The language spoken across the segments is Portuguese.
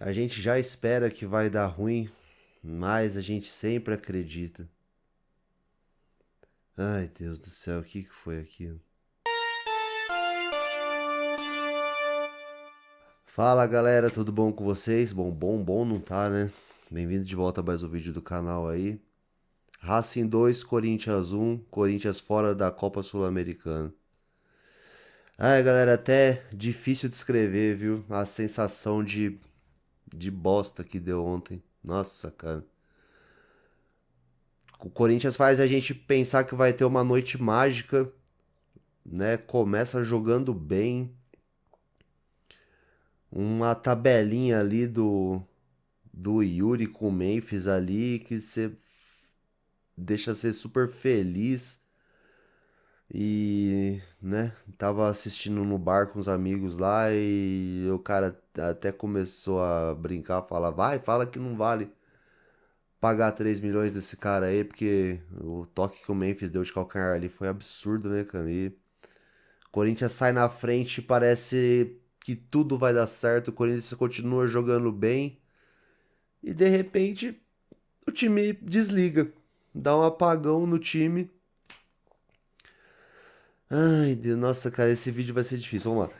A gente já espera que vai dar ruim, mas a gente sempre acredita. Ai, Deus do céu, o que foi aquilo? Fala galera, tudo bom com vocês? Bom não tá, né? Bem-vindo de volta a mais um vídeo do canal aí. Racing 2, Corinthians 1, Corinthians fora da Copa Sul-Americana. Ai, galera, até difícil de escrever, viu? A sensação de bosta que deu ontem. Nossa, cara. O Corinthians faz a gente pensar que vai ter uma noite mágica, né? Começa jogando bem. Uma tabelinha ali do Yuri com o Memphis ali que você deixa você super feliz. E, né, tava assistindo no bar com os amigos lá e o cara até começou a brincar, falar, vai, fala que não vale pagar 3 milhões desse cara aí, porque o toque que o Memphis deu de calcanhar ali foi absurdo, né, cara? E o Corinthians sai na frente, parece que tudo vai dar certo, o Corinthians continua jogando bem e de repente o time desliga, dá um apagão no time. Ai, Deus, nossa, cara, esse vídeo vai ser difícil. Vamos lá.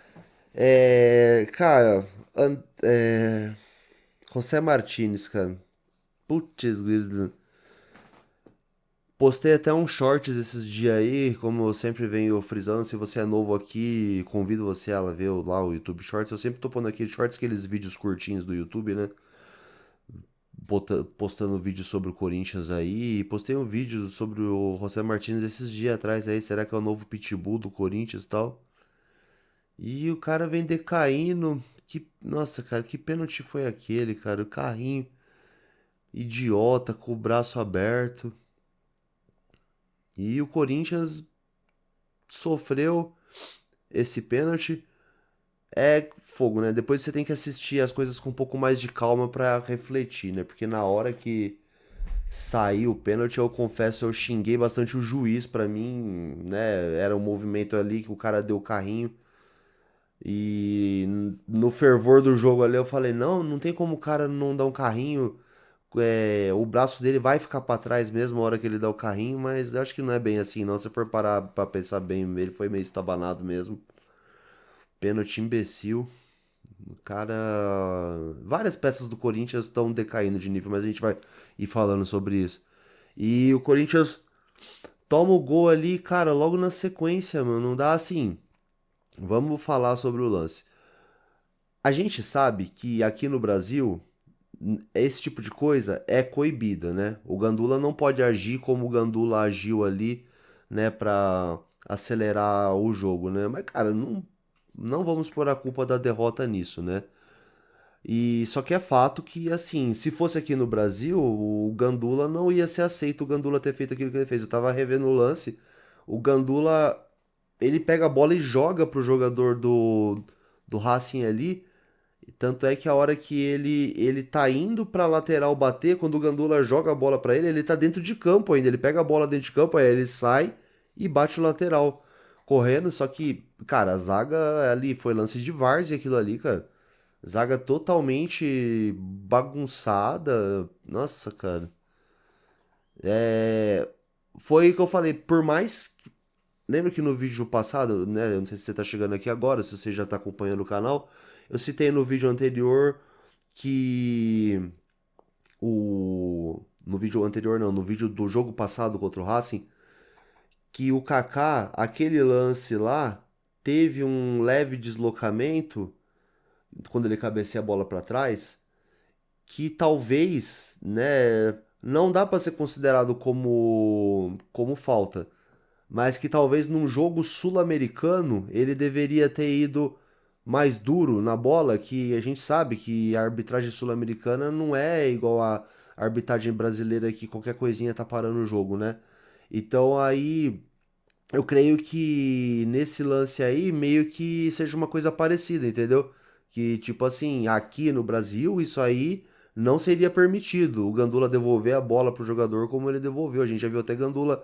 Cara, José Martinez, cara. Putz, grilo. Postei até uns shorts esses dias aí, como eu sempre venho frisando, se você é novo aqui, convido você a ver lá o YouTube Shorts. Eu sempre tô pondo aqueles shorts, aqueles vídeos curtinhos do YouTube, né? Postando vídeos sobre o Corinthians aí. E postei um vídeo sobre o José Martinez esses dias atrás aí. Será que é o novo Pitbull do Corinthians e tal? E o cara vem decaindo. Nossa, cara, que pênalti foi aquele, cara? O carrinho idiota, com o braço aberto. E o Corinthians sofreu esse pênalti. É fogo, né? Depois você tem que assistir as coisas com um pouco mais de calma pra refletir, né? Porque na hora que saiu o pênalti, eu confesso, eu xinguei bastante o juiz. Pra mim, né? Era um movimento ali que o cara deu o carrinho. E no fervor do jogo ali eu falei, não tem como o cara não dar um carrinho. O braço dele vai ficar pra trás mesmo na hora que ele dá o carrinho, mas eu acho que não é bem assim, não. Se for parar pra pensar bem, ele foi meio estabanado mesmo. Pênalti imbecil. O cara. Várias peças do Corinthians estão decaindo de nível, mas a gente vai ir falando sobre isso. E o Corinthians toma o gol ali, cara, logo na sequência, mano. Não dá assim. Vamos falar sobre o lance. A gente sabe que aqui no Brasil esse tipo de coisa é coibida, né? O Gandula não pode agir como o Gandula agiu ali, né, pra acelerar o jogo, né? Mas, cara, não vamos pôr a culpa da derrota nisso, né? E só que é fato que, assim, se fosse aqui no Brasil, o Gandula não ia ser aceito o Gandula ter feito aquilo que ele fez. Eu tava revendo o lance, o Gandula, ele pega a bola e joga pro jogador do Racing ali. Tanto é que a hora que ele tá indo pra lateral bater, quando o Gandula joga a bola pra ele, ele tá dentro de campo ainda. Ele pega a bola dentro de campo, aí ele sai e bate o lateral correndo. Só que, cara, a zaga ali foi lance de várzea aquilo ali, cara. Zaga totalmente bagunçada. Nossa, cara. É... Foi o que eu falei, por mais. Lembra que no vídeo passado, né? Eu não sei se você tá chegando aqui agora, se você já tá acompanhando o canal. Eu citei no vídeo anterior que no vídeo anterior não, no vídeo do jogo passado contra o Racing, que o Kaká, aquele lance lá, teve um leve deslocamento quando ele cabeceia a bola para trás, que talvez, né, não dá para ser considerado como falta, mas que talvez num jogo sul-americano ele deveria ter ido mais duro na bola, que a gente sabe que a arbitragem sul-americana não é igual a arbitragem brasileira que qualquer coisinha tá parando o jogo, né? Então aí eu creio que nesse lance aí meio que seja uma coisa parecida, entendeu? Que tipo assim, aqui no Brasil isso aí não seria permitido. O Gandula devolver a bola pro jogador como ele devolveu. A gente já viu até Gandula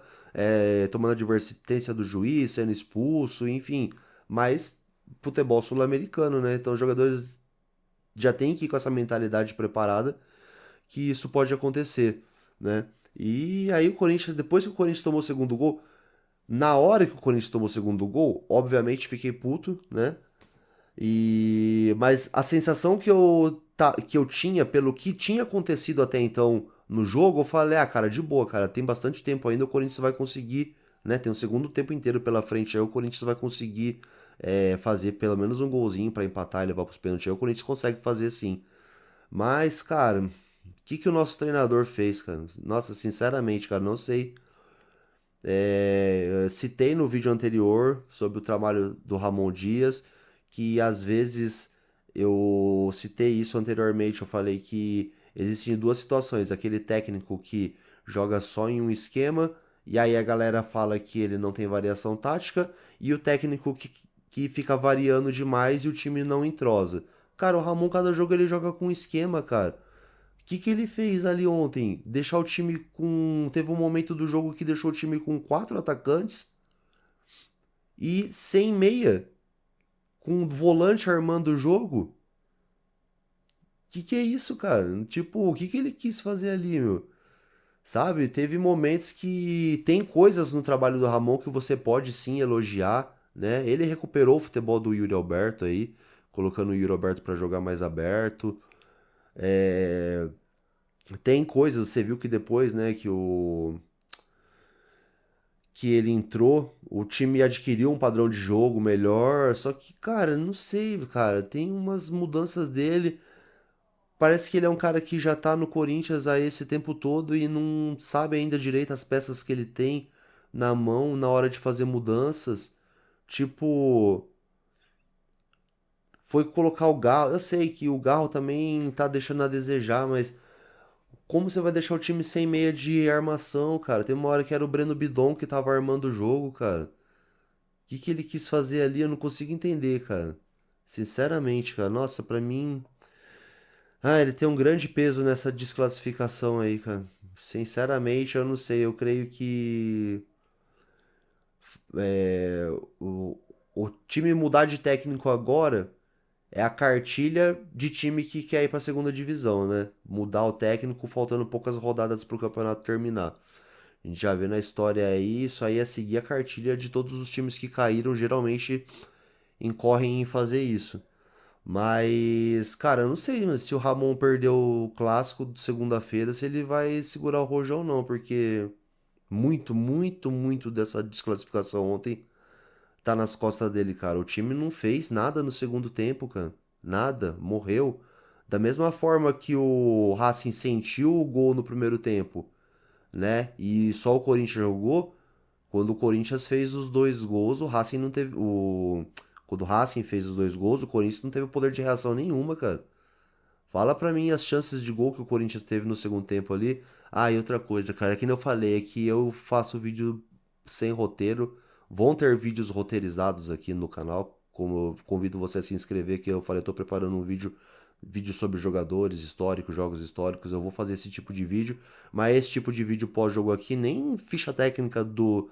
tomando advertência do juiz, sendo expulso, enfim. Mas futebol sul-americano, né? Então os jogadores já tem que ir com essa mentalidade preparada que isso pode acontecer, né? E aí o Corinthians, depois que o Corinthians tomou o segundo gol, na hora que o Corinthians tomou o segundo gol, obviamente fiquei puto, né? Mas a sensação que eu tinha pelo que tinha acontecido até então no jogo, eu falei, ah, cara, de boa, cara, tem bastante tempo ainda, o Corinthians vai conseguir, né? Tem um segundo tempo inteiro pela frente aí, o Corinthians vai conseguir fazer pelo menos um golzinho pra empatar e levar pros pênaltis aí, o Corinthians consegue fazer sim. Mas, cara, o que o nosso treinador fez, cara? Nossa, sinceramente, cara, não sei. Citei no vídeo anterior sobre o trabalho do Ramon Dias, que às vezes eu citei isso anteriormente. Eu falei que existem duas situações: aquele técnico que joga só em um esquema, e aí a galera fala que ele não tem variação tática, e o técnico que fica variando demais e o time não entrosa. Cara, o Ramon, cada jogo ele joga com um esquema, cara. Que ele fez ali ontem? Deixar o time com. Teve um momento do jogo que deixou o time com quatro atacantes e sem meia, com o volante armando o jogo. Que é isso, cara? Tipo, o que ele quis fazer ali, meu? Sabe? Teve momentos que tem coisas no trabalho do Ramon que você pode sim elogiar, né? Ele recuperou o futebol do Yuri Alberto aí, colocando o Yuri Alberto pra jogar mais aberto. É, tem coisas, você viu que depois, né, que ele entrou, o time adquiriu um padrão de jogo melhor, só que, cara, não sei, cara, tem umas mudanças dele. Parece que ele é um cara que já tá no Corinthians há esse tempo todo e não sabe ainda direito as peças que ele tem na mão na hora de fazer mudanças. Tipo, foi colocar o Garro. Eu sei que o Garro também tá deixando a desejar, mas como você vai deixar o time sem meia de armação, cara? Tem uma hora que era o Breno Bidon que tava armando o jogo, cara. Que ele quis fazer ali, eu não consigo entender, cara. Sinceramente, cara. Nossa, pra mim. Ah, ele tem um grande peso nessa desclassificação aí, cara. Sinceramente, eu não sei. Eu creio que é, o, o time mudar de técnico agora é a cartilha de time que quer ir pra segunda divisão, né? Mudar o técnico faltando poucas rodadas pro campeonato terminar. A gente já vê na história aí, isso aí é seguir a cartilha de todos os times que caíram, geralmente incorrem em fazer isso. Mas, cara, eu não sei mas se o Ramon perdeu o clássico de segunda-feira, se ele vai segurar o Rojão ou não, porque muito, muito, muito dessa desclassificação ontem tá nas costas dele, cara. O time não fez nada no segundo tempo, cara. Nada, morreu. Da mesma forma que o Racing sentiu o gol no primeiro tempo, né? E só o Corinthians jogou. Quando o Corinthians fez os dois gols, o Racing não teve. Quando o Racing fez os dois gols, o Corinthians não teve poder de reação nenhuma, cara. Fala pra mim as chances de gol que o Corinthians teve no segundo tempo ali. Ah, e outra coisa, cara, é que nem eu falei, é que eu faço vídeo sem roteiro. Vão ter vídeos roteirizados aqui no canal. Como eu convido você a se inscrever, que eu falei, eu tô preparando um vídeo sobre jogadores históricos, jogos históricos. Eu vou fazer esse tipo de vídeo, mas esse tipo de vídeo pós-jogo aqui, nem ficha técnica do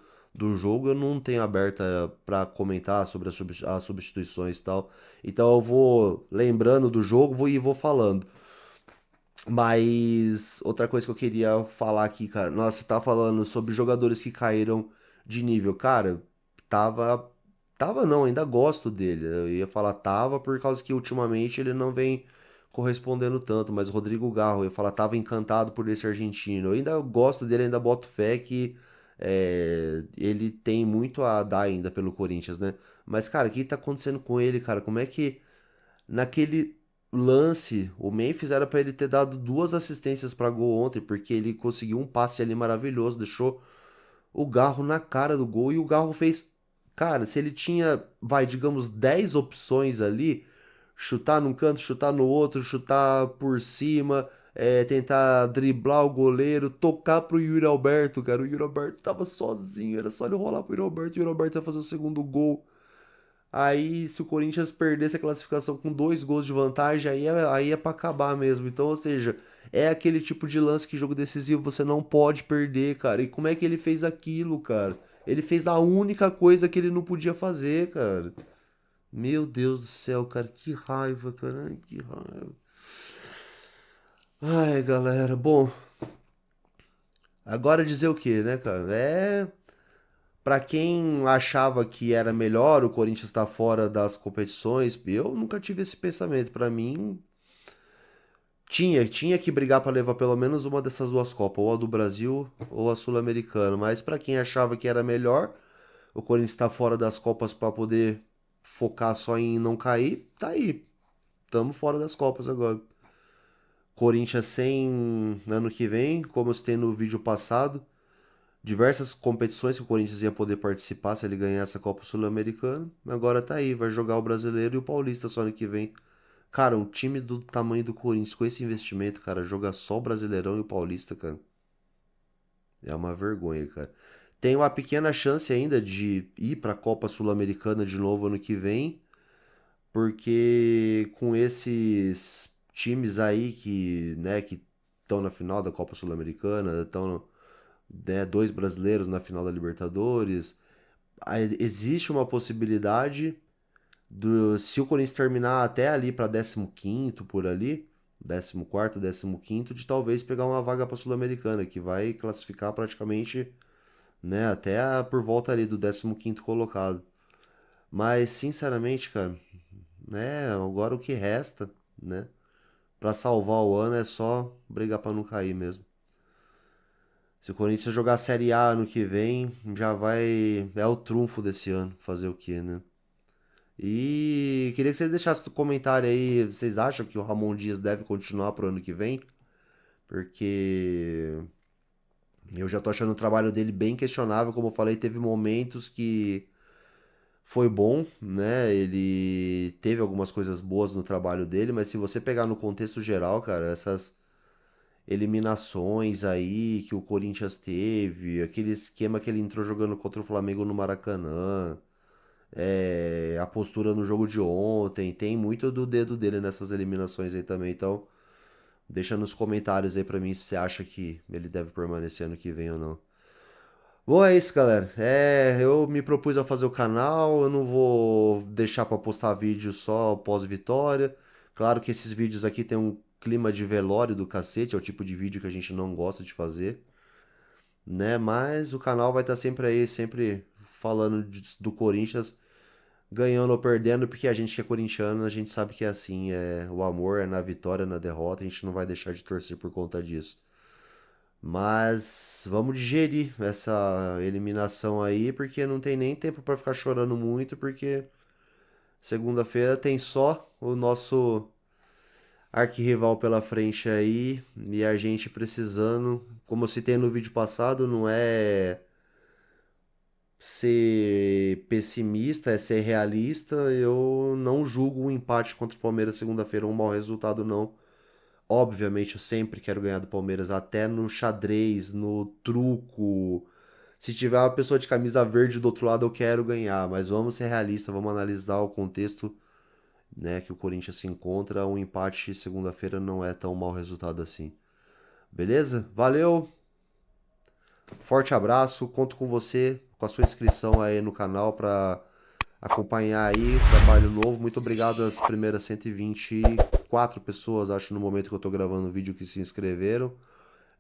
jogo eu não tenho aberta pra comentar sobre as substituições e tal. Então eu vou lembrando do jogo e vou falando. Mas outra coisa que eu queria falar aqui, cara. Nossa, você tá falando sobre jogadores que caíram de nível. Cara, tava. Tava não, ainda gosto dele. Eu ia falar tava por causa que ultimamente ele não vem correspondendo tanto. Mas o Rodrigo Garro, eu ia falar tava encantado por esse argentino. Eu ainda gosto dele, ainda boto fé que ele tem muito a dar ainda pelo Corinthians, né? Mas, cara, o que tá acontecendo com ele, cara? Como é que naquele lance, o Memphis era pra ele ter dado duas assistências pra gol ontem, porque ele conseguiu um passe ali maravilhoso, deixou o Garro na cara do gol e o Garro fez. Cara, se ele tinha, vai, digamos, 10 opções ali, chutar num canto, chutar no outro, chutar por cima, tentar driblar o goleiro, tocar pro Yuri Alberto, cara. O Yuri Alberto tava sozinho, era só ele rolar pro Yuri Alberto e o Yuri Alberto ia fazer o segundo gol. Aí, se o Corinthians perdesse a classificação com dois gols de vantagem, aí é pra acabar mesmo. Então, ou seja, é aquele tipo de lance que jogo decisivo você não pode perder, cara. E como é que ele fez aquilo, cara? Ele fez a única coisa que ele não podia fazer, cara. Meu Deus do céu, cara, que raiva, cara, ai, que raiva. Ai, galera, bom, agora dizer o que, né, cara? Pra quem achava que era melhor o Corinthians estar fora das competições, eu nunca tive esse pensamento. Pra mim, tinha que brigar pra levar pelo menos uma dessas duas Copas, ou a do Brasil ou a Sul-Americana. Mas pra quem achava que era melhor o Corinthians estar fora das Copas pra poder focar só em não cair, tá aí. Tamo fora das Copas agora. Corinthians sem ano que vem, como eu citei no vídeo passado, diversas competições que o Corinthians ia poder participar se ele ganhasse a Copa Sul-Americana. Agora tá aí, vai jogar o Brasileiro e o Paulista só ano que vem. Cara, um time do tamanho do Corinthians com esse investimento, cara, jogar só o Brasileirão e o Paulista, cara, é uma vergonha, cara. Tem uma pequena chance ainda de ir pra Copa Sul-Americana de novo ano que vem, porque com esses times aí que, né, que estão na final da Copa Sul-Americana, estão, né, dois brasileiros na final da Libertadores, existe uma possibilidade se o Corinthians terminar até ali para 15º por ali, 14º, 15º, de talvez pegar uma vaga para Sul-Americana, que vai classificar praticamente, né, até por volta ali do 15º colocado. Mas sinceramente, cara, né, agora o que resta, né, para salvar o ano é só brigar para não cair mesmo. Se o Corinthians jogar a Série A ano que vem, já vai. É o trunfo desse ano. Fazer o quê, né? E queria que você deixasse no comentário aí. Vocês acham que o Ramon Dias deve continuar pro ano que vem? Porque eu já tô achando o trabalho dele bem questionável. Como eu falei, teve momentos que foi bom, né? Ele teve algumas coisas boas no trabalho dele, mas se você pegar no contexto geral, cara, essas eliminações aí que o Corinthians teve, aquele esquema que ele entrou jogando contra o Flamengo no Maracanã, a postura no jogo de ontem, tem muito do dedo dele nessas eliminações aí também. Então, deixa nos comentários aí pra mim se você acha que ele deve permanecer ano que vem ou não. Bom, é isso, galera. Eu me propus a fazer o canal, eu não vou deixar pra postar vídeo só pós-vitória. Claro que esses vídeos aqui tem um clima de velório do cacete, é o tipo de vídeo que a gente não gosta de fazer, né? Mas o canal vai estar sempre aí, sempre falando do Corinthians, ganhando ou perdendo, porque a gente que é corintiano, a gente sabe que é assim, o amor é na vitória, na derrota, a gente não vai deixar de torcer por conta disso. Mas vamos digerir essa eliminação aí, porque não tem nem tempo pra ficar chorando muito, porque segunda-feira tem só o nosso arquirrival pela frente aí, e a gente precisando, como eu citei no vídeo passado, não é ser pessimista, é ser realista. Eu não julgo o empate contra o Palmeiras segunda-feira um mau resultado, não. Obviamente, eu sempre quero ganhar do Palmeiras, até no xadrez, no truco. Se tiver uma pessoa de camisa verde do outro lado, eu quero ganhar. Mas vamos ser realistas, vamos analisar o contexto, né, que o Corinthians se encontra. Um empate segunda-feira não é tão mau resultado assim. Beleza? Valeu, forte abraço, conto com você, com a sua inscrição aí no canal para acompanhar aí o trabalho novo. Muito obrigado às primeiras 124 pessoas, acho, no momento que eu tô gravando o vídeo que se inscreveram,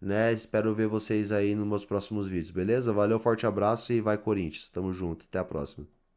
né? Espero ver vocês aí nos meus próximos vídeos, beleza? Valeu, forte abraço e vai Corinthians. Tamo junto, até a próxima.